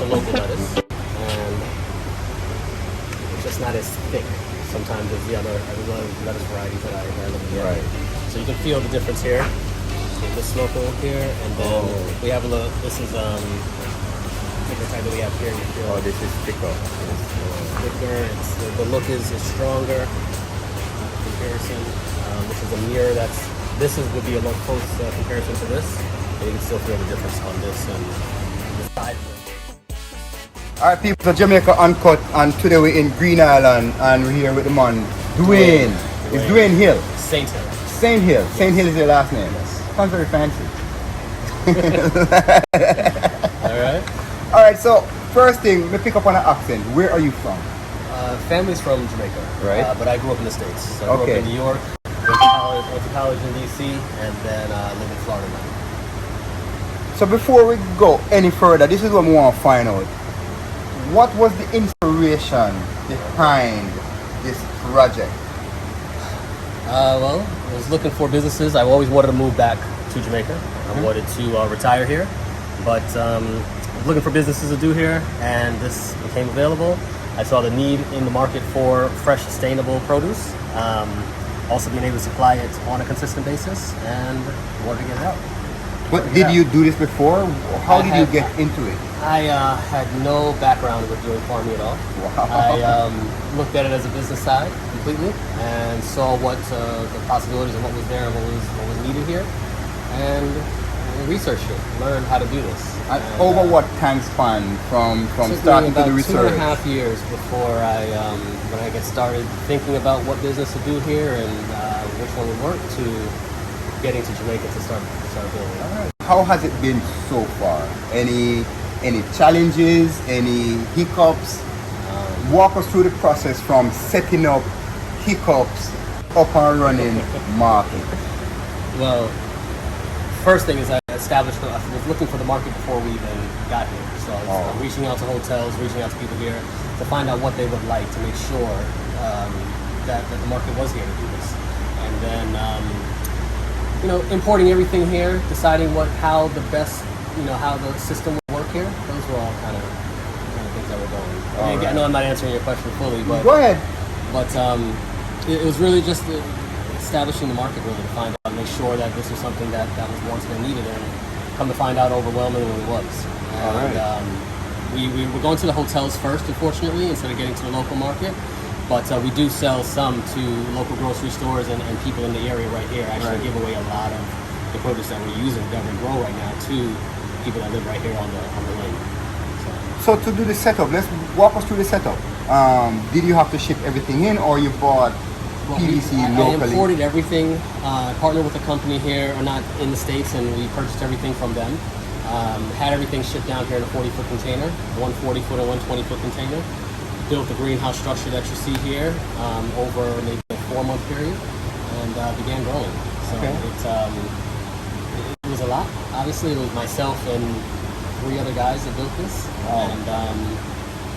a local lettuce, and it's just not as thick sometimes as the other lettuce varieties that I look at. Right. So you can feel the difference here. So this local here, and then we have a little. This is different type that we have here. Oh, this is thicker. Thicker. The look is stronger. Comparison. This is a mirror. Would be a low close comparison to this. And you can still feel the difference on this and the side. Alright people, so Jamaica Uncut, and today we're in Green Island and we're here with the man Dwayne. It's Dwayne Hill. Saint Hill. Saint Hill. Saint Hill is your last name. Yes. Sounds very fancy. Alright, so first thing, we pick up on an accent. Where are you from? Family's from Jamaica. Right. But I grew up in the States. So I grew up in New York, went to college in DC, and then live in Florida now. So before we go any further, this is what we want to find out. What was the inspiration behind this project? Well, I was looking for businesses. I always wanted to move back to Jamaica. I wanted to retire here, but I was looking for businesses to do here, and this became available. I saw the need in the market for fresh, sustainable produce. Also being able to supply it on a consistent basis, and wanted to get it out. But did you do this before? How did you get into it? I had no background with doing farming at all. Wow. I looked at it as a business side completely, and saw what the possibilities of what was there and what was needed here, and researched it, learned how to do this. And over what time span from starting to the research? 2.5 years before when I get started thinking about what business to do here and which one would work, to getting to Jamaica to start building. All right. How has it been so far? Any challenges? Any hiccups? Walk us through the process from setting up hiccups, up and running market. Well, first thing is I was looking for the market before we even got here. So I was reaching out to hotels, reaching out to people here to find out what they would like, to make sure that the market was here to do this. And then importing everything here, deciding how the system would work here. Those were all kind of things that were going. I know I'm not answering your question fully, but go ahead. But it was really just establishing the market, really, to find out, make sure that this was something that was once been needed, and come to find out overwhelmingly it was. And we were going to the hotels first, unfortunately, instead of getting to the local market. But we do sell some to local grocery stores and people in the area right here. Actually give away a lot of the produce that we're using, that we grow right now, to people that live right here on the lake. So to do the setup, let's walk us through the setup. Did you have to ship everything in, or you bought PVC locally? I imported everything. I partnered with a company here, or not in the States, and we purchased everything from them. Had everything shipped down here in a 40-foot container, 140-foot and 120-foot container. Built the greenhouse structure that you see here over maybe a 4-month period, and began growing. So it was a lot. Obviously, it was myself and 3 other guys that built this, and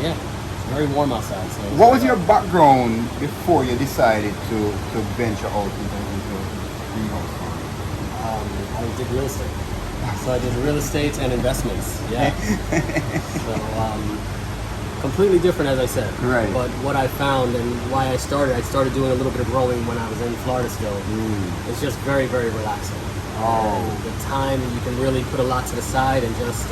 it's very warm outside. So what was your background before you decided to venture out into greenhouse farming? I did real estate, so I did real estate and investments. Yeah. So. Completely different, as I said. Right. But what I found and why I started doing a little bit of growing when I was in Florida still. It's just very, very relaxing. And the time, you can really put a lot to the side and just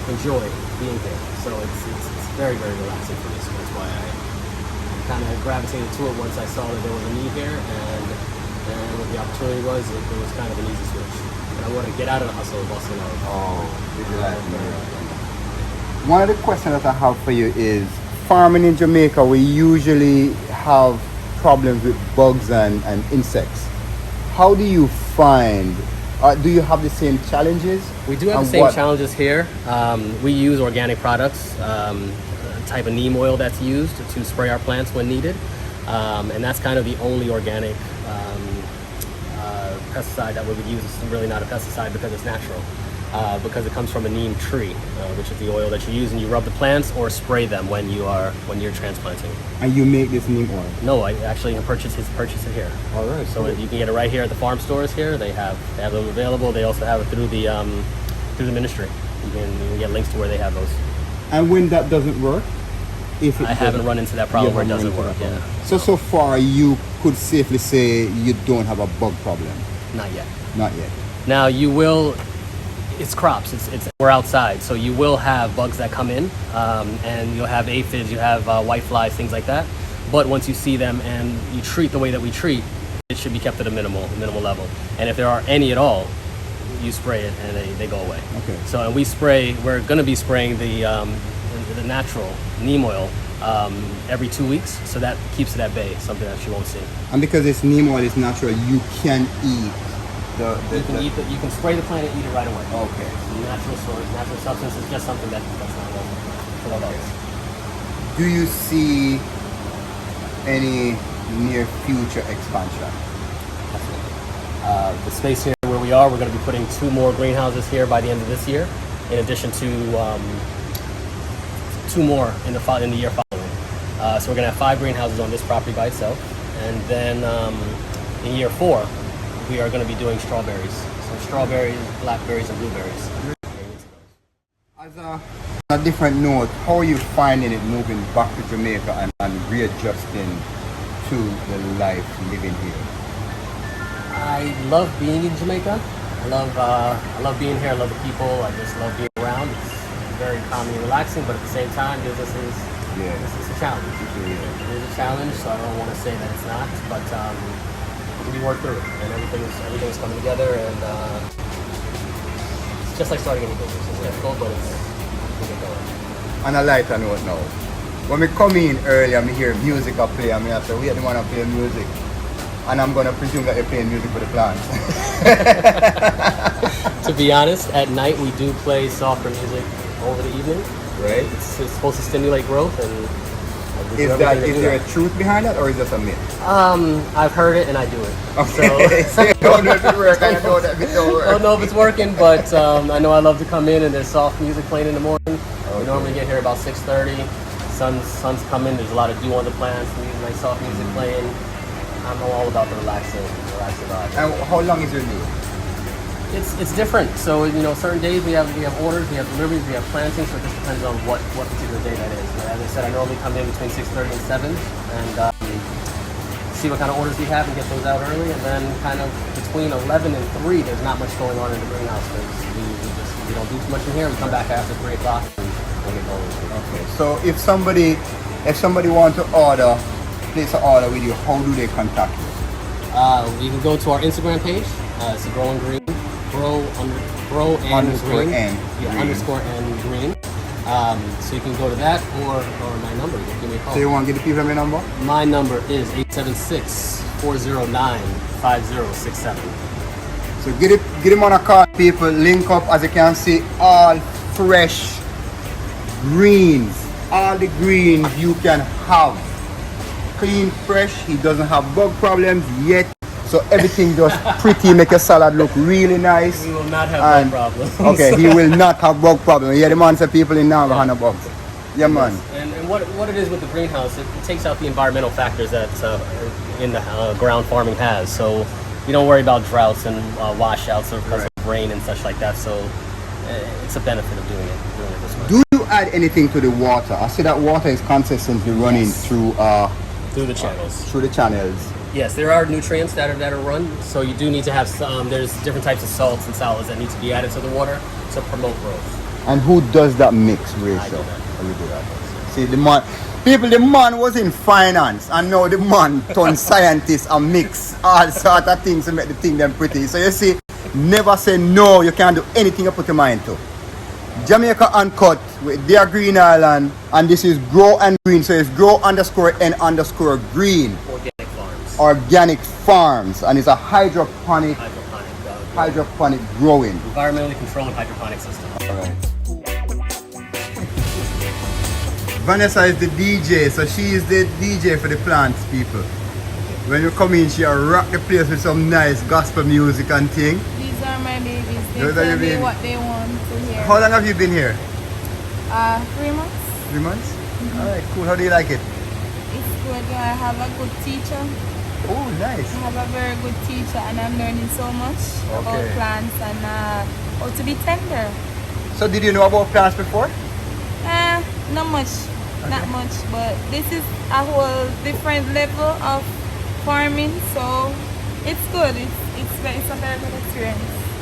enjoy being here. So it's very, very relaxing for me. So that's why I kind of gravitated to it once I saw that there was a need here, and what the opportunity was, it was kind of an easy switch. And I want to get out of the hustle and bustle out. One of the questions that I have for you is, farming in Jamaica, we usually have problems with bugs and insects. How do you find, do you have the same challenges? We do have the same challenges here. We use organic products, a type of neem oil that's used to spray our plants when needed. And that's kind of the only organic pesticide that we would use. It's really not a pesticide because it's natural. Because it comes from a neem tree, which is the oil that you use, and you rub the plants or spray them when you're transplanting. And you make this neem oil? No, I actually purchase it here. All right. So you can get it right here at the farm stores here. They have them available. They also have it through the ministry. You can get links to where they have those. And when that doesn't work, if it I haven't run into that problem where it doesn't work. Yeah. So far you could safely say you don't have a bug problem. Not yet. Not yet. Now you will. It's crops. It's we're outside, so you will have bugs that come in, and you'll have aphids, you have white flies, things like that. But once you see them and you treat the way that we treat, it should be kept at a minimal level. And if there are any at all, you spray it and they go away. Okay. So and we're going to be spraying the natural neem oil every 2 weeks, so that keeps it at bay, something that you won't see. And because it's neem oil, it's natural, you can eat You can spray the plant and eat it right away. Okay. Natural source, natural substance is just something that's not normal for the bugs. Do you see any near future expansion? The space here where we are, we're going to be putting 2 more greenhouses here by the end of this year, in addition to 2 more in the year following. So we're going to have 5 greenhouses on this property by itself, and then in year 4, we are going to be doing strawberries. So strawberries, blackberries, and blueberries. As a different note, how are you finding it moving back to Jamaica and readjusting to the life living here? I love being in Jamaica. I love being here. I love the people. I just love being around. It's very calming and relaxing, but at the same time, this is a challenge. It is a challenge, so I don't want to say that it's not, but we work through it, and everything's coming together, and it's just like starting any business. It's difficult, but it's going. On a lighter note now, when we come in early and we hear music up play, I mean, I say, we don't want to play music. And I'm going to presume that you're playing music for the plants. To be honest, at night we do play softer music over the evening. Right. It's supposed to stimulate growth, and is there a truth behind that, or is that a myth? I've heard it and I do it. Okay. So you don't know if it works. I know that it don't work. I don't know if it's working, but I know I love to come in and there's soft music playing in the morning. Okay. We normally get here about 6:30. Sun's coming. There's a lot of dew on the plants. Nice soft music playing. I'm all about the relaxing vibe. And how long is your leave? It's different. So certain days we have orders, we have deliveries, we have plantings. So it just depends on what particular day that is. But as I said, I normally come in between 6:30 and 7 and see what kind of orders we have and get those out early. And then kind of between 11 and 3, there's not much going on in the greenhouse because we don't do too much in here. We come back after 3 o'clock and get going. Okay. So if somebody wants to place an order with you, how do they contact you? You can go to our Instagram page. It's Grow and Green. Grow and Underscore Green. and Yeah, green. underscore and green. So you can go to that or my number. You can give me a call. So you want to give the people your number? My number is 876-409-5067. So get him on a call, people. Link up, as you can see, all fresh greens. All the greens you can have. Clean, fresh. He doesn't have bug problems yet. So everything just pretty, make your salad look really nice. We will not have bug problems. Okay, he will not have bug problems. Yeah, the man said people in now have bugs. Yeah, man. And what it is with the greenhouse, it takes out the environmental factors that in the ground farming has. So you don't worry about droughts and washouts or because of rain and such like that. So it's a benefit of doing it this way. Do you add anything to the water? I see that water is consistently running through the channels. Through the channels. Yes, there are nutrients that are run. So you do need to have there's different types of salts and solids that need to be added to the water to promote growth. And who does that mix ratio? I do that. Oh, you do that. See, the man was in finance, and now the man turned scientist and mix all sort of things to make the thing them pretty. So you see, never say no, you can't do anything you put your mind to. Jamaica Uncut with their Green Island, and this is Grow and Green, so it's Grow_N_Green. Organic Farms, and it's a hydroponic growing. Environmentally controlled hydroponic system. Alright. Vanessa is the DJ, so she is the DJ for the plants, people. When you come in, she'll rock the place with some nice gospel music and thing. These are my babies. They Those are tell your me babies. what they want to hear. How long have you been here? 3 months. 3 months? Alright, cool. How do you like it? It's good. I have a good teacher. Oh, nice. I have a very good teacher, and I'm learning so much about Okay. plants and how to be tender. So did you know about plants before? not much, but this is a whole different level of farming, so it's good. It's a very good experience.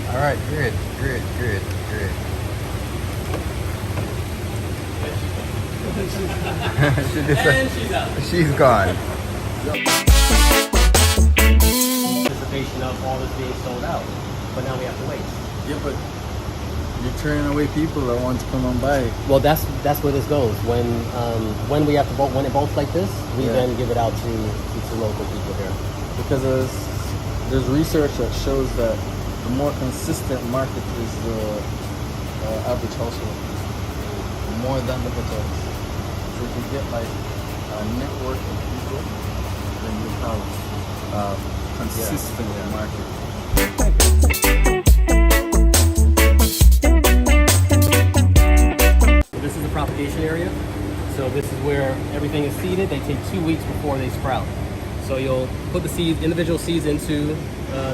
All right, good. And she's out. She's gone. Anticipation of all this being sold out, but now we have to wait. Yeah, but you're turning away people that want to come and buy. Well, that's where this goes. When we have to when it bolts like this, we then give it out to local people here. Because there's research that shows that the more consistent market is the average household, more than the hotels. So if you get like a network of people, then you have consistent market. This is the propagation area. So this is where everything is seeded. They take 2 weeks before they sprout. So you'll put the seeds, individual seeds into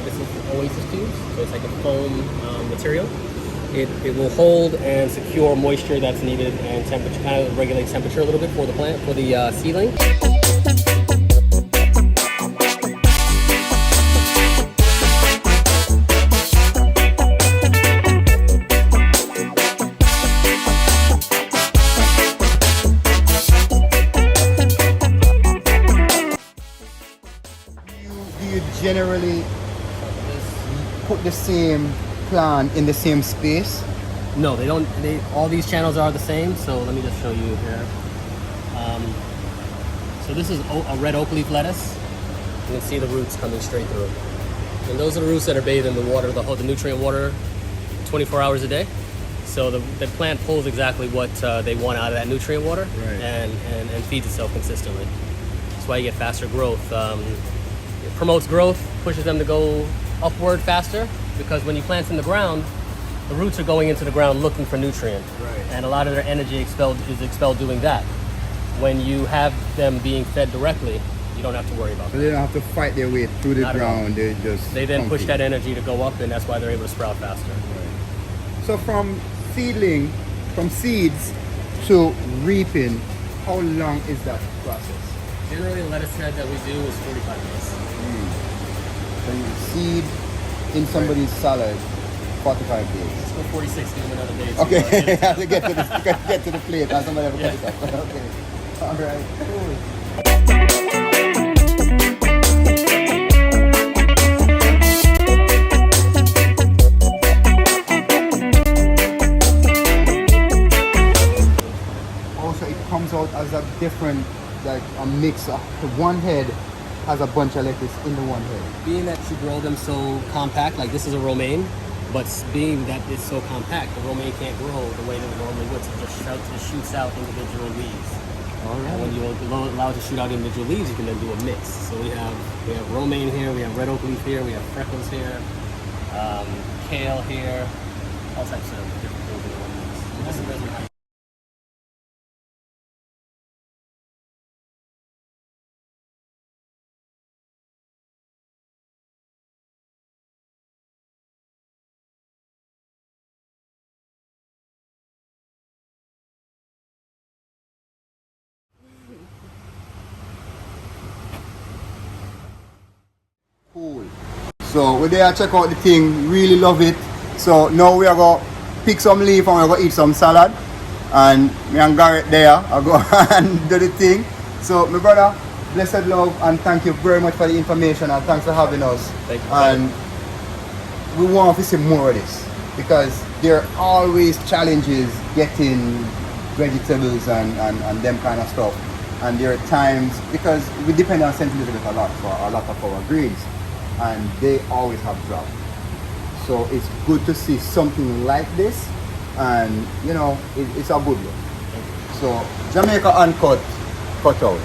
this is Oasis tubes. So it's like a foam material. It will hold and secure moisture that's needed and temperature, kind of regulates temperature a little bit for the plant, for the seedling. Do you generally put the same plant in the same space? No, they don't. All these channels are the same. So let me just show you here. So this is a red oak leaf lettuce. You can see the roots coming straight through. And those are the roots that are bathed in the water, the nutrient water, 24 hours a day. So the plant pulls exactly what they want out of that nutrient water, and feeds itself consistently. That's why you get faster growth. It promotes growth, pushes them to go upward faster, because when you plant in the ground, the roots are going into the ground looking for nutrient, and a lot of their energy is expelled doing that. When you have them being fed directly, you don't have to worry about So that. they don't have to fight their way through the Not at all. ground. They then push that energy to go up, and that's why they're able to sprout faster. So from seeds to reaping, how long is that process? Generally, the lettuce head that we do is 45 days. So you seed in somebody's salad, 45 days. Let's go 46, give them another day. Okay, have to get to the plate and somebody have to cut it up. Okay. All right, cool. Also, it comes out as a different, like a mix of the one head has a bunch of lettuce in the one head. Being that you grow them so compact, like this is a romaine, but being that it's so compact, the romaine can't grow the way that it normally would. So it shoots out individual leaves. And when you allow it to shoot out individual leaves, you can then do a mix. So we have romaine here, we have red oak leaf here, we have freckles here, kale here, all types of different things in one mix. And this is resin. Cool. So we're there, check out the thing, really love it. So now we are going to pick some leaf and we're going to eat some salad. And me and Gareth there are going and do the thing. So my brother, blessed love and thank you very much for the information and thanks for having us. Thank you. And we want to see more of this because there are always challenges getting vegetables and them kind of stuff. And there are times, because we depend on St. Elizabeth a lot for a lot of our greens, and they always have drought. So it's good to see something like this, and you know, it's a good look. So Jamaica Uncut, cut out.